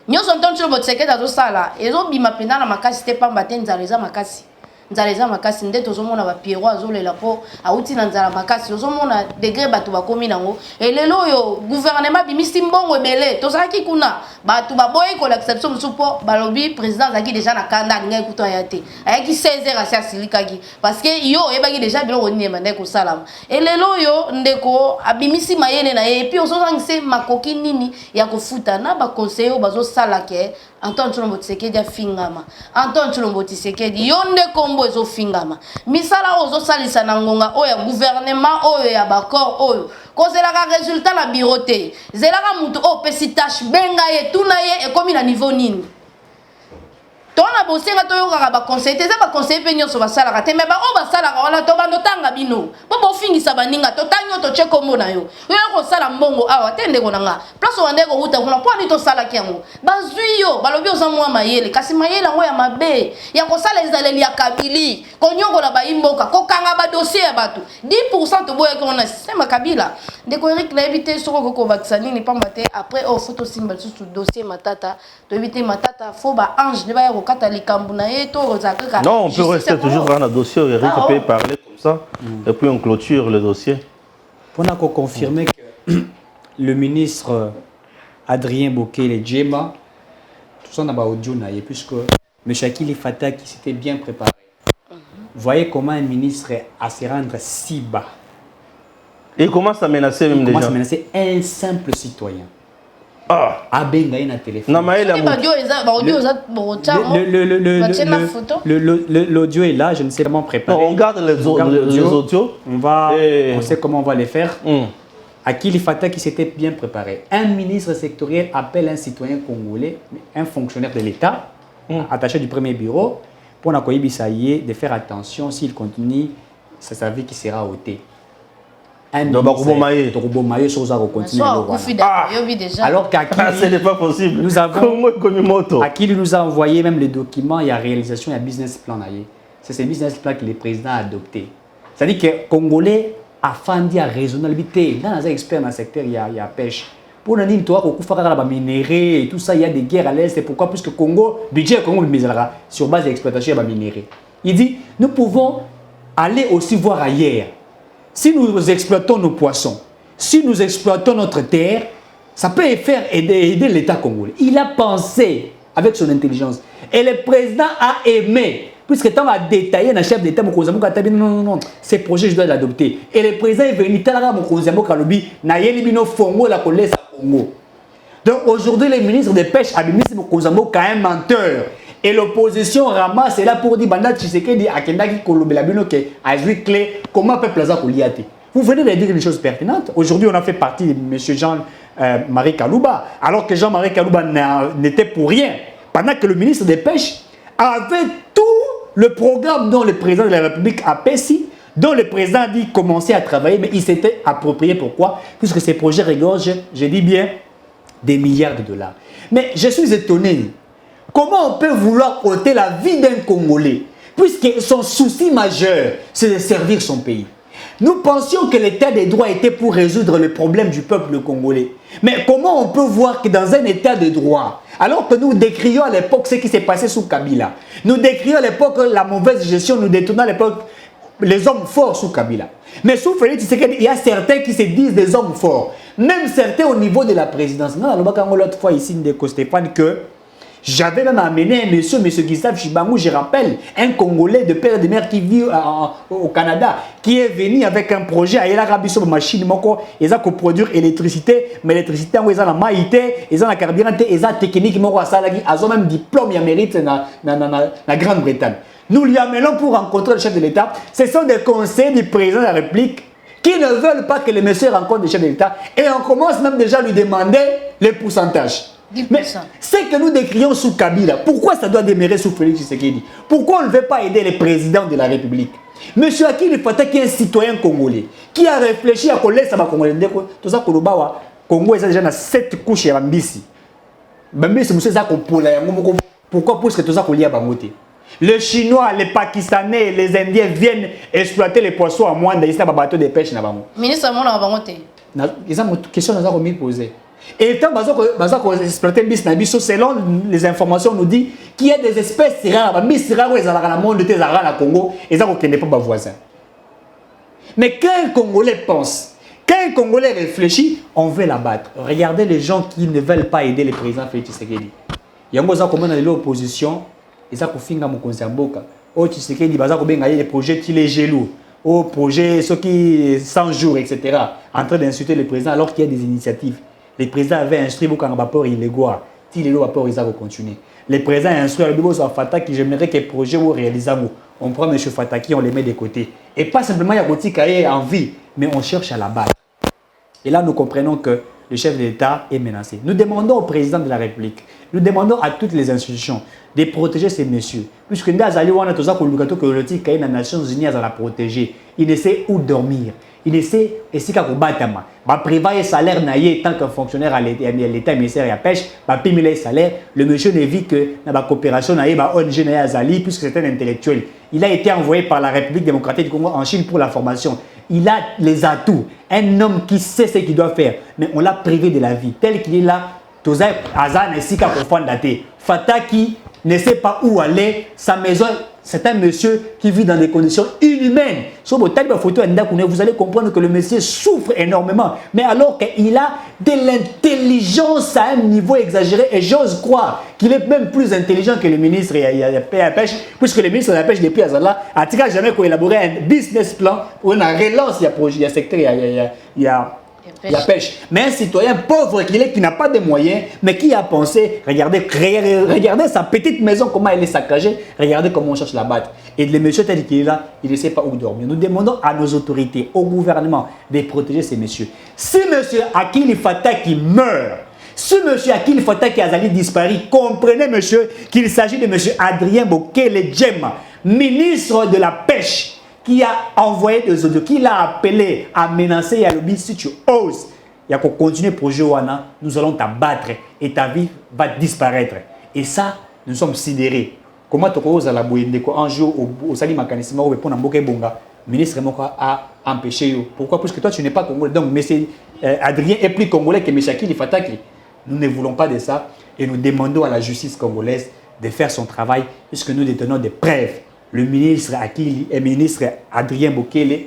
nyonso Antoine Tshilombo Tshisekedi azosala ezobima pena na makasi te pamba te nzala eza makasi nzaleza makasi nde tozomona ba Pierrot azolela po auti na nzala makasi tozomona degré bato bakomi nango elelo yo gouvernement bimisi mbongo ebele tozalaki kuna bato baboyi ko l'acception musu po balobi président azaki déjà na kanda ngai kuto ya te ayaki 16h asia silikaki parce que yo ebaki déjà biloko nini mande ko salama elelo yo ndeko abimisi mayele na ye puis ozozangise makoki nini ya kofuta na ba conseiller bazo salake Antoine Tshilombo Tshisekedi afingama Antoine Tshilombo Tshisekedi yonde kombo ezo fingama misala ozo salisa na ngonga oyo gouvernement oyo ya bakor oyo kozelaka résultat na bureau te zelaka mutu o pesi tâche benga ye tuna ye ekomi na niveau nini tona bosenga toyokaka ba conseiller te za ba conseiller pe nyonso basalaka te mais ba o basalaka wana to bando tanga bino po bofingisa baninga to tanyo to chekombo na yo yo ko sala mbongo awa tende ko nanga place wande ko huta kuna po ani to sala kiango bazui yo balobi ozamwa mayele kasi mayele ngo ya mabe ya ko sala ezaleli ya kabili konyoko la baimboka ko kanga ba dossier ya batu 10% to boya ko na système kabila ndeko Eric na éviter soko ko vacciner ni pamba te après oh photo symbole sous dossier matata to éviter matata faut ba ange ne ba ya non, on peut rester toujours dans le dossier. Eric peut parler comme ça. Et puis on clôture le dossier. Pour nous confirmer que le ministre Adrien Bokele Djema, tout ça n'a pas audio, puisque M. Akili Fata qui s'était bien préparé. Voyez comment un ministre a se rendre si bas. Et il commence à menacer même des gens. Il commence à menacer un simple citoyen. abenga na téléphone. Na maele l'audio est là, je ne sais comment préparer. On regarde les audios. On sait comment on va les faire. Akili Fata qui s'était bien préparé. Un ministre sectoriel appelle un citoyen congolais, un fonctionnaire de l'État, attaché du premier bureau, pour de faire attention s'il continue, c'est sa vie qui sera ôtée. Alors qu'Akili, ce n'est pas possible. Nous avons Akili nous a envoyé même les documents et la réalisation et un business plan. C'est ce business plan que le président a adopté. C'est-à-dire que Congolais a fandi à raisonnabilité. Dans les experts dans le secteur, il y a pêche. Pour nous dire que minerais et tout ça, il y a des guerres à l'Est. C'est pourquoi, puisque le Congo, budget Congo, sur base d'exploitation de minerais. Il dit, nous pouvons aller aussi voir ailleurs. Si nous exploitons nos poissons, si nous exploitons notre terre, ça peut faire aider l'État congolais. Il a pensé avec son intelligence. Et le président a aimé. Puisque tant a détaillé dans le chef d'État, non, ces projets, je dois l'adopter. Et le président est venu, donc aujourd'hui, les ministres de pêche a mis un menteur. Et l'opposition ramasse, et là pour dire, comment peut placer Koliate. Vous venez de dire des choses pertinentes. Aujourd'hui, on a fait partie de M. Jean-Marie Kalouba, alors que Jean-Marie Kalouba n'était pour rien. Pendant que le ministre des Pêches avait tout le programme dont le président de la République a péci, dont le président a dit commencer à travailler, mais il s'était approprié. Pourquoi? Puisque ces projets regorgent, je dis bien, des milliards de dollars. Mais je suis étonné. Comment on peut vouloir ôter la vie d'un Congolais, puisque son souci majeur, c'est de servir son pays? Nous pensions que l'état des droits était pour résoudre le problème du peuple congolais. Mais comment on peut voir que dans un état de droit, alors que nous décrions à l'époque ce qui s'est passé sous Kabila, nous décrions à l'époque la mauvaise gestion, nous détournons à l'époque les hommes forts sous Kabila. Mais sous Félix Tshisekedi, il y a certains qui se disent des hommes forts. Même certains au niveau de la présidence. Non, l'autre fois ici, de Stéphane, que j'avais même amené un monsieur Gustave Chibangou, je rappelle, un Congolais de père et de mère qui vit au Canada, qui est venu avec un projet à l'Arabie sur machine, ils ont produire électricité, mais l'électricité, ils ont la maïté, ils ont la carburant, ils ont la technique, ils ont même diplôme, ils méritent dans la Grande-Bretagne. Nous lui amenons pour rencontrer le chef de l'État. Ce sont des conseillers du président de la République qui ne veulent pas que les messieurs rencontrent le chef de l'État. Et on commence même déjà à lui demander les pourcentages. 10%. Mais ce que nous décrions sous Kabila, pourquoi ça doit demeurer sous Félix Tshisekedi? Pourquoi on ne veut pas aider les présidents de la République? Monsieur Akili Fata, qui est un citoyen congolais, qui a réfléchi à coller ça va congolais. Tout ça, Congo est déjà dans 7 couches de Bambisi. Bambisi, monsieur, ça pourquoi? Parce que tout ça, à Bangote. Les Chinois, les Pakistanais, les Indiens viennent exploiter les poissons à moins de bateau de pêche. Ministre, ils ont une question que nous poser. Et tant que exploiter le selon les informations, on nous dit qu'il y a des espèces rares. Dans le monde de Congo, ils ne connaissent pas nos voisins. Mais quand un Congolais pense, quand un Congolais réfléchit, on veut l'abattre. Regardez les gens qui ne veulent pas aider le président Félix Tshisekedi. Il y a des gens qui sont dans l'opposition. Ils ont fait un Konzamboka. Oh, tu sais qu'il y a des projets qui les gelent. Oh, projets, ceux qui 100 jours, etc. En train d'insulter le président alors qu'il y a des initiatives. Le président avait instruit beaucoup de rapports illégaux. Si les rapports, ils ont continué. Le président a instruit à Fata qui j'aimerais que les projets soient réalisés. On prend M. Fataki, on les met de côté. Et pas simplement, il y a Goti qui est en vie, mais on cherche à la battre. Et là, nous comprenons que le chef de l'État est menacé. Nous demandons au président de la République, nous demandons à toutes les institutions de protéger ces messieurs. Puisque nous avons les Nations Unies à la protéger. Il ne sait où dormir. Il ne sait si il va prévoir salaire tant qu'un fonctionnaire à l'État ministère de la pêche, va payer les salaires. Le monsieur ne vit que dans la coopération avec ONG Azali, puisque c'est un intellectuel. Il a été envoyé par la République démocratique du Congo en Chine pour la formation. Il a les atouts. Un homme qui sait ce qu'il doit faire. Mais on l'a privé de la vie. Tel qu'il est là, Fataki ne sait pas où aller. Sa maison, c'est un monsieur qui vit dans des conditions inhumaines. Sur votre photo, vous allez comprendre que le monsieur souffre énormément. Mais alors qu'il a de l'intelligence à un niveau exagéré, et j'ose croire qu'il est même plus intelligent que le ministre de la Pêche, puisque le ministre de la Pêche, depuis Azala, a jamais élaboré un business plan pour une relance du secteur. Il y a Il y a pêche. Mais un citoyen pauvre qui n'a pas de moyens, mais qui a pensé, regardez sa petite maison, comment elle est saccagée, regardez comment on cherche la battre. Et le monsieur tel qu'il est là, il ne sait pas où dormir. Nous demandons à nos autorités, au gouvernement, de protéger ces messieurs. Si monsieur Akili Fataki meurt, si monsieur Akili Fataki a disparu, comprenez monsieur qu'il s'agit de monsieur Adrien Bokele Djema, ministre de la Pêche, qui a envoyé des audios, qui l'a appelé à menacer Yalobi, si tu oses, il y a qu'on continue pour Johanna, nous allons t'abattre et ta vie va disparaître. Et ça, nous sommes sidérés. Comment tu oses à la Boyendeko un jour au Sali Makanisme ou pour Namboke Bonga, ministre Moka a empêché. Pourquoi? Parce que toi tu n'es pas congolais. Donc, M. Adrien est plus congolais que M. Akili Fataki. Nous ne voulons pas de ça et nous demandons à la justice congolaise de faire son travail puisque nous détenons des preuves. Le ministre Akili et le ministre Adrien Bokele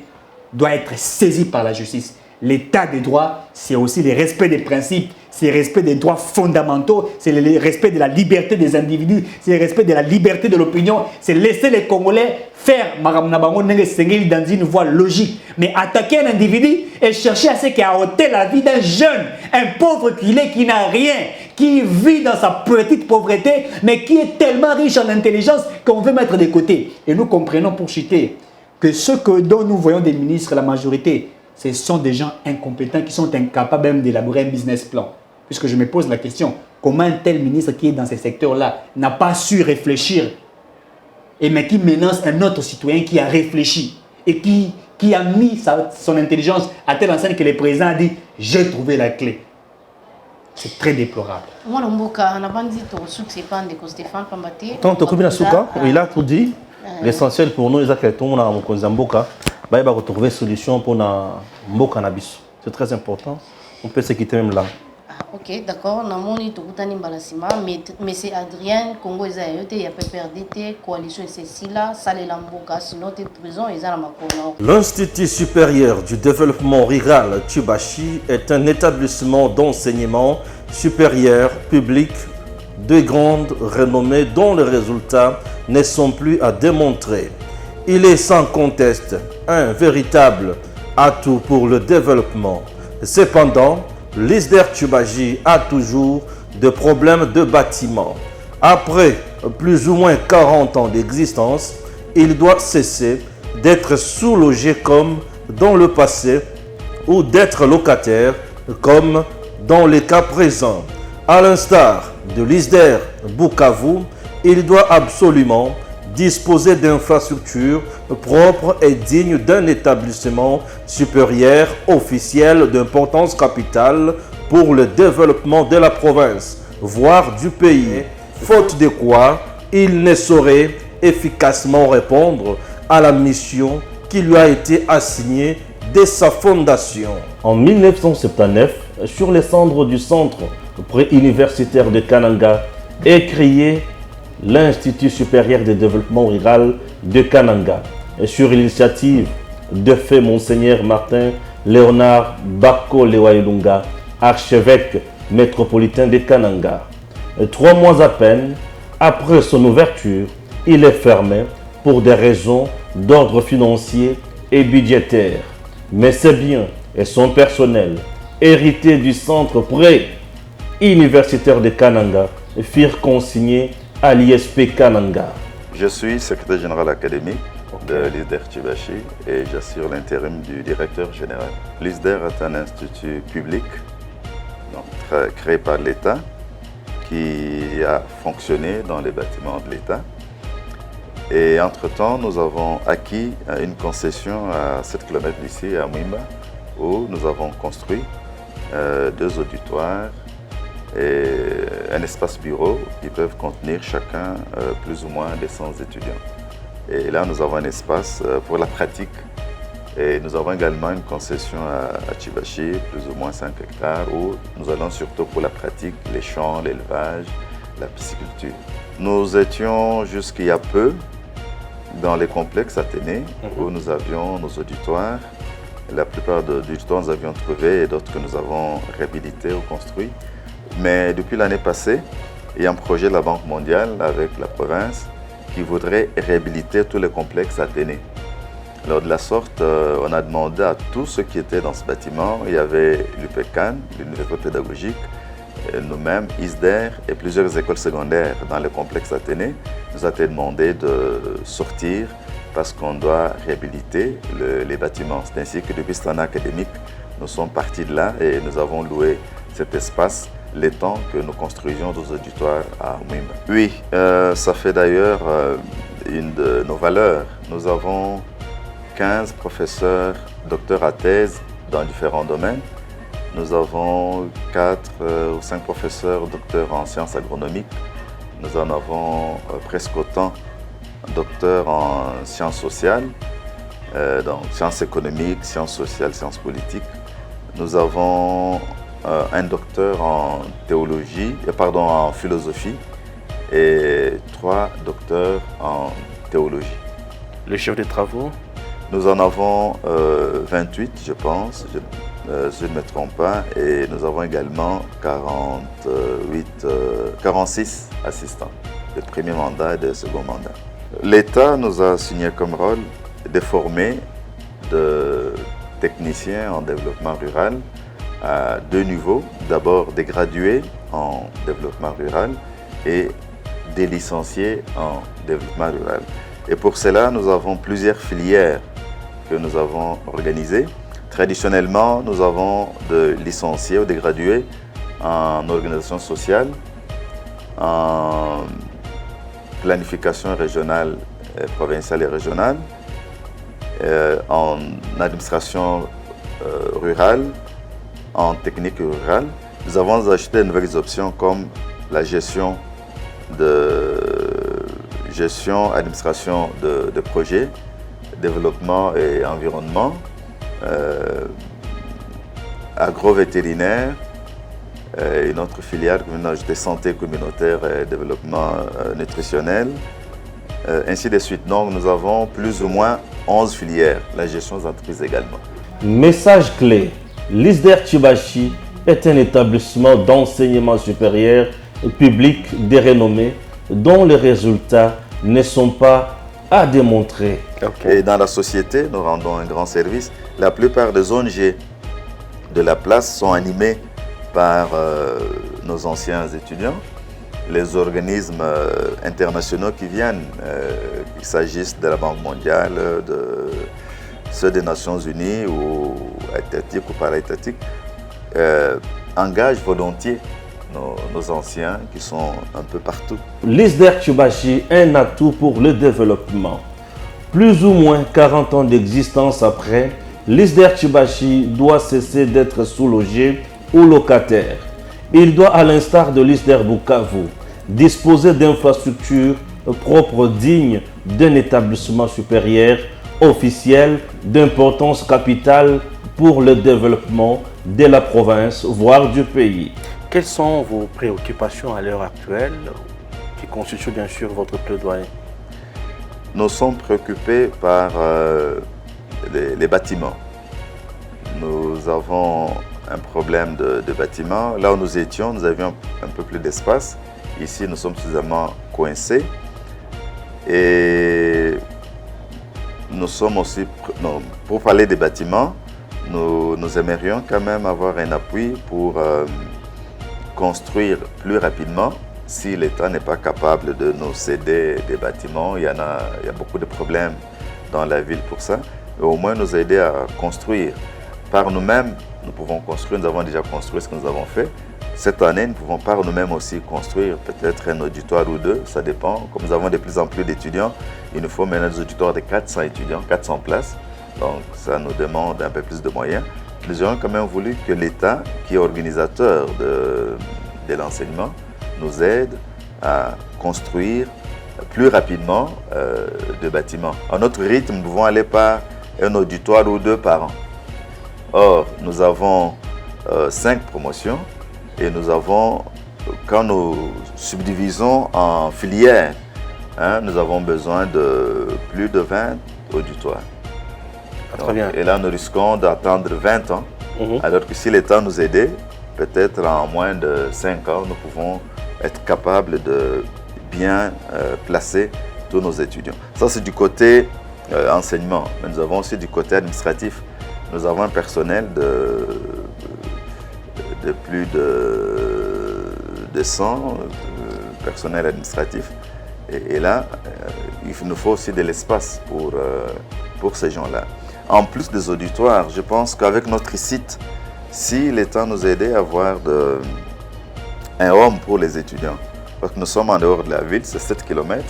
doit être saisi par la justice. L'état des droits, c'est aussi le respect des principes, c'est le respect des droits fondamentaux, c'est le respect de la liberté des individus, c'est le respect de la liberté de l'opinion, c'est laisser les Congolais faire dans une voie logique. Mais attaquer un individu et chercher à ce qu'il a ôté la vie d'un jeune, un pauvre qui n'a rien, qui vit dans sa petite pauvreté, mais qui est tellement riche en intelligence qu'on veut mettre de côté. Et nous comprenons pour chuter que ceux dont nous voyons des ministres, la majorité, ce sont des gens incompétents qui sont incapables même d'élaborer un business plan. Puisque je me pose la question, comment un tel ministre qui est dans ces secteurs-là n'a pas su réfléchir mais qui menace un autre citoyen qui a réfléchi et qui a mis son intelligence à telle enseigne que le président a dit « j'ai trouvé la clé ». C'est très déplorable. Moi, le Mboka, on a pas dit que Stéphane Pambati. Tant que il a tout dit. L'essentiel pour nous, c'est que tout le monde a Mboka. Il va retrouver une solution pour Mboka Nabiso. C'est très important. On peut se quitter même là. Ok, d'accord. Namoni Tokutani Mbalasima, mais Adrien, Congo, il y a PPRDT, coalition Cécila, Salé Lamboka, sinon t'es prison, ils ont la L'Institut supérieur du développement rural Tubashi est un établissement d'enseignement supérieur public de grande renommée dont les résultats ne sont plus à démontrer. Il est sans conteste un véritable atout pour le développement. Cependant, l'ISDER Tubashi a toujours des problèmes de bâtiment. Après plus ou moins 40 ans d'existence, il doit cesser d'être sous-logé comme dans le passé ou d'être locataire comme dans les cas présents. À l'instar de l'ISDER Bukavu, il doit absolument disposer d'infrastructures propres et dignes d'un établissement supérieur officiel d'importance capitale pour le développement de la province, voire du pays, faute de quoi il ne saurait efficacement répondre à la mission qui lui a été assignée dès sa fondation. En 1979, sur les cendres du centre préuniversitaire de Kananga est créé l'Institut supérieur de développement rural de Kananga, et sur l'initiative de feu Monseigneur Martin Léonard Bako Lewailunga, archevêque métropolitain de Kananga. 3 mois à peine après son ouverture, il est fermé pour des raisons d'ordre financier et budgétaire. Mais ses biens et son personnel, hérités du centre pré-universitaire de Kananga, furent consignés à l'ISP Kananga. Je suis secrétaire général académique de l'ISDER Tubashi et j'assure l'intérim du directeur général. L'ISDER est un institut public donc, créé par l'État qui a fonctionné dans les bâtiments de l'État. Et entre-temps, nous avons acquis une concession à 7 km d'ici, à Mwimba, où nous avons construit 2 auditoires et un espace bureau qui peuvent contenir chacun plus ou moins des 100 étudiants. Et là, nous avons un espace pour la pratique et nous avons également une concession à Tubashi, plus ou moins 5 hectares, où nous allons surtout pour la pratique, les champs, l'élevage, la pisciculture. Nous étions jusqu'il y a peu dans les complexes Athénée, où nous avions nos auditoires. La plupart des auditoires nous avions trouvé et d'autres que nous avons réhabilités ou construits. Mais depuis l'année passée, il y a un projet de la Banque mondiale avec la province qui voudrait réhabiliter tous les complexes Athénée. Alors de la sorte, on a demandé à tous ceux qui étaient dans ce bâtiment, il y avait l'UPECAN, l'Université pédagogique, nous-mêmes, ISDER et plusieurs écoles secondaires dans le complexe Athénée, nous a été demandé de sortir parce qu'on doit réhabiliter les bâtiments. C'est ainsi que depuis cette année académique, nous sommes partis de là et nous avons loué cet espace le temps que nous construisions nos auditoires à Mwimba. Oui, ça fait d'ailleurs une de nos valeurs. Nous avons 15 professeurs, docteurs à thèse dans différents domaines. Nous avons 4 ou 5 professeurs, docteurs en sciences agronomiques. Nous en avons presque autant, docteurs en sciences sociales, donc sciences économiques, sciences sociales, sciences politiques. Nous avons un docteur en théologie, en philosophie et 3 docteurs en théologie. Le chef des travaux? Nous en avons 28, je pense, je ne me trompe pas, et nous avons également 46 assistants de premier mandat et de second mandat. L'État nous a signé comme rôle de former de techniciens en développement rural à 2 niveaux. D'abord des gradués en développement rural et des licenciés en développement rural. Et pour cela, nous avons plusieurs filières que nous avons organisées. Traditionnellement, nous avons des licenciés ou des gradués en organisation sociale, en planification régionale, provinciale et régionale, en administration rurale, en technique rurale. Nous avons ajouté de nouvelles options comme la gestion, administration de projets, développement et environnement, agro-vétérinaire, une autre filière que nous avons ajouté santé communautaire et développement nutritionnel, ainsi de suite. Donc nous avons plus ou moins 11 filières, la gestion des entreprises également. Message clé, l'ISDER Tchibachi est un établissement d'enseignement supérieur public de renommée dont les résultats ne sont pas à démontrer. Et dans la société, nous rendons un grand service. La plupart des ONG de la place sont animées par nos anciens étudiants, les organismes internationaux qui viennent, qu'il s'agisse de la Banque mondiale, de ceux des Nations Unies ou étatiques ou para-étatiques, engagent volontiers nos anciens qui sont un peu partout. L'ISDER Tchibachi est un atout pour le développement. Plus ou moins 40 ans d'existence après, l'ISDER Tchibachi doit cesser d'être sous-logé ou locataire. Il doit, à l'instar de l'ISDER Bukavu, disposer d'infrastructures propres dignes d'un établissement supérieur officiel d'importance capitale pour le développement de la province, voire du pays. Quelles sont vos préoccupations à l'heure actuelle, qui constituent bien sûr votre plaidoyer? Nous sommes préoccupés par les bâtiments. Nous avons un problème de bâtiments. Là où nous étions, nous avions un peu plus d'espace. Ici, nous sommes suffisamment coincés. Et nous sommes aussi, pour parler des bâtiments, nous aimerions quand même avoir un appui pour construire plus rapidement. Si l'État n'est pas capable de nous céder des bâtiments, il y a beaucoup de problèmes dans la ville pour ça. Mais au moins nous aider à construire. Par nous-mêmes, nous pouvons construire, nous avons déjà construit ce que nous avons fait. Cette année, nous pouvons par nous-mêmes aussi construire peut-être un auditoire ou 2, ça dépend. Comme nous avons de plus en plus d'étudiants, il nous faut maintenant des auditoires de 400 étudiants, 400 places. Donc ça nous demande un peu plus de moyens. Nous aurions quand même voulu que l'État, qui est organisateur de l'enseignement, nous aide à construire plus rapidement des bâtiments. À notre rythme, nous pouvons aller par un auditoire ou 2 par an. Or, nous avons 5 promotions et nous avons, quand nous subdivisons en filières, nous avons besoin de plus de 20 auditoires. Très bien. Et là, nous risquons d'attendre 20 ans, alors que si l'État nous aidait, peut-être en moins de 5 ans, nous pouvons être capables de bien placer tous nos étudiants. Ça, c'est du côté enseignement, mais nous avons aussi du côté administratif. Nous avons un personnel de plus de 100 personnel administratif. Et là, il nous faut aussi de l'espace pour ces gens-là. En plus des auditoires, je pense qu'avec notre site, si l'État nous aidait à avoir un home pour les étudiants, parce que nous sommes en dehors de la ville, c'est 7 km,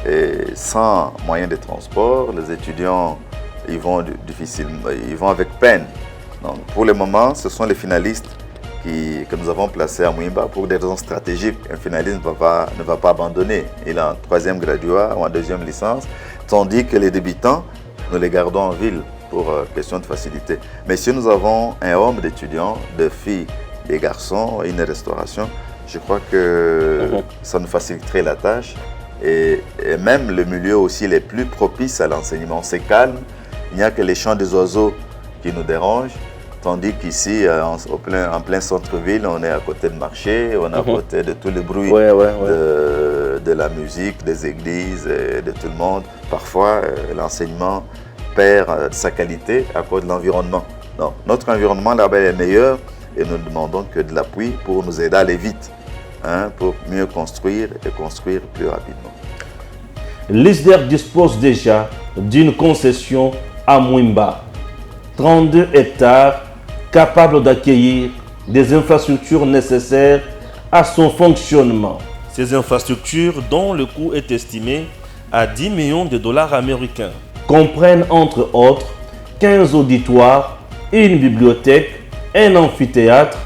et sans moyens de transport, les étudiants ils vont avec peine. Donc, pour le moment, ce sont les finalistes que nous avons placés à Mouimba pour des raisons stratégiques. Un finaliste ne va pas abandonner. Il est en 3e graduat ou en 2e licence, tandis que les débutants, nous les gardons en ville pour question de facilité. Mais si nous avons un homme d'étudiants, de filles, des garçons, une restauration, je crois que ça nous faciliterait la tâche. Et même le milieu aussi les plus propices à l'enseignement. C'est calme, il n'y a que les chants des oiseaux qui nous dérangent, tandis qu'ici, en plein centre-ville, on est à côté de marché, on est à côté de tous les bruits de la musique, des églises, et de tout le monde. Parfois, l'enseignement perd sa qualité à cause de l'environnement. Donc, notre environnement là-bas est meilleur et nous ne demandons que de l'appui pour nous aider à aller vite, pour mieux construire et construire plus rapidement. L'ISDER dispose déjà d'une concession à Mouimba, 32 hectares capables d'accueillir des infrastructures nécessaires à son fonctionnement. Ces infrastructures, dont le coût est estimé à 10 millions de dollars américains, comprennent entre autres 15 auditoires, une bibliothèque, un amphithéâtre,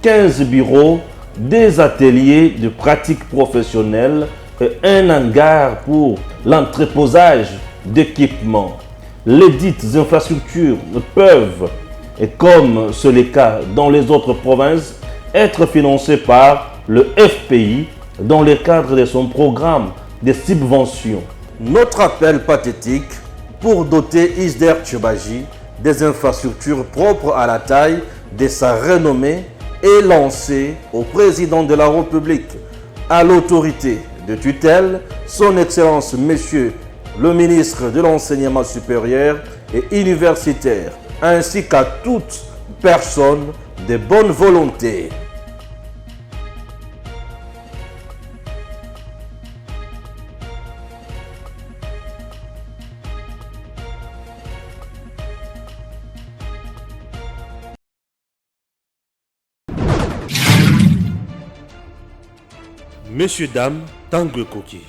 15 bureaux, des ateliers de pratique professionnelle et un hangar pour l'entreposage d'équipements. Les dites infrastructures peuvent, et comme c'est le cas dans les autres provinces, être financées par le FPI dans le cadre de son programme de subventions. Notre appel pathétique pour doter ISDER Tchioubaji des infrastructures propres à la taille de sa renommée est lancé au président de la République, à l'autorité de tutelle, son Excellence Monsieur le ministre de l'Enseignement supérieur et universitaire, ainsi qu'à toute personne de bonne volonté. Messieurs, dames, Tanguy Koki.